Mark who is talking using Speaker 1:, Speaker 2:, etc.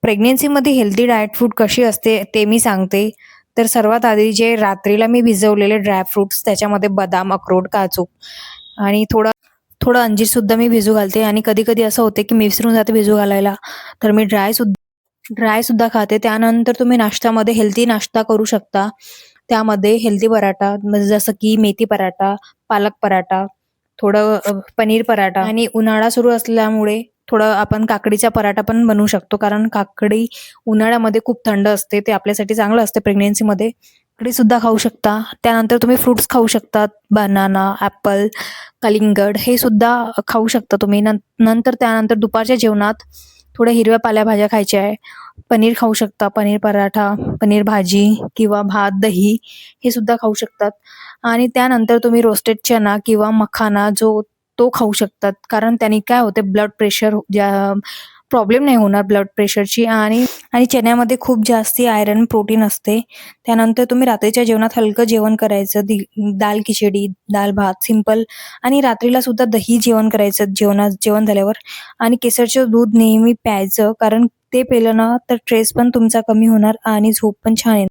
Speaker 1: प्रेग्नन्सीमध्ये healthy diet food कशी असते ते मी सांगते. तर सर्वात आधी जे रात्रीला मी भिजवलेले ड्रायफ्रुट्स त्याच्यामध्ये बदाम, अक्रोड, काजू आणि थोडं थोडं अंजीरसुद्धा मी भिजू घालते आणि कधी-कधी असं होते की मी विसरून जाते भिजू घालायला. तर मी ड्रायसुद्धा खाते. त्यानंतर तुम्ही नाश्त्यामध्ये हेल्दी नाश्ता करू शकता. त्यामध्ये हेल्दी पराठा म्हणजे जसं की मेथी पराठा, पालक पराठा, पनीर पराठा आणि उन्हाळा सुरू असल्यामुळे थोडं आपण काकडीचा पराठा पण बनवू शकतो. कारण काकडी उन्हाळ्यामध्ये खूप थंड असते. ते आपल्यासाठी चांगलं असते प्रेग्नन्सीमध्ये. काकडीसुद्धा खाऊ शकता. त्यानंतर तुम्ही फ्रुट्स खाऊ शकता. बनाना, ॲपल, कलिंगड हे सुद्धा खाऊ शकता तुम्ही. नंतर त्यानंतर दुपारच्या जेवणात थोड्या हिरव्या पालेभाज्या खायच्या आहे. पनीर खाऊ शकता, पनीर पराठा, पनीर भाजी किंवा भात, दही हे सुद्धा खाऊ शकतात. आणि त्यानंतर तुम्ही रोस्टेड चना किंवा मखाना तो खाऊ शकतात. कारण त्याने काय होते ब्लड प्रेशर प्रॉब्लेम नाही होणार ब्लड प्रेशरची आणि आणि चण्यामध्ये खूप जास्ती आयरन, प्रोटीन असते. त्यानंतर तुम्ही रात्रीच्या जेवणात हलकं जेवण करायचं. दाल खिचडी, दाल भात सिंपल आणि रात्रीला सुद्धा दही जेवण करायचं जेवण झाल्यावर आणि केसरचं दूध नेहमी प्यायचं. कारण ते पिलं ना तर स्ट्रेस पण तुमचा कमी होणार आणि झोप पण छान येणार.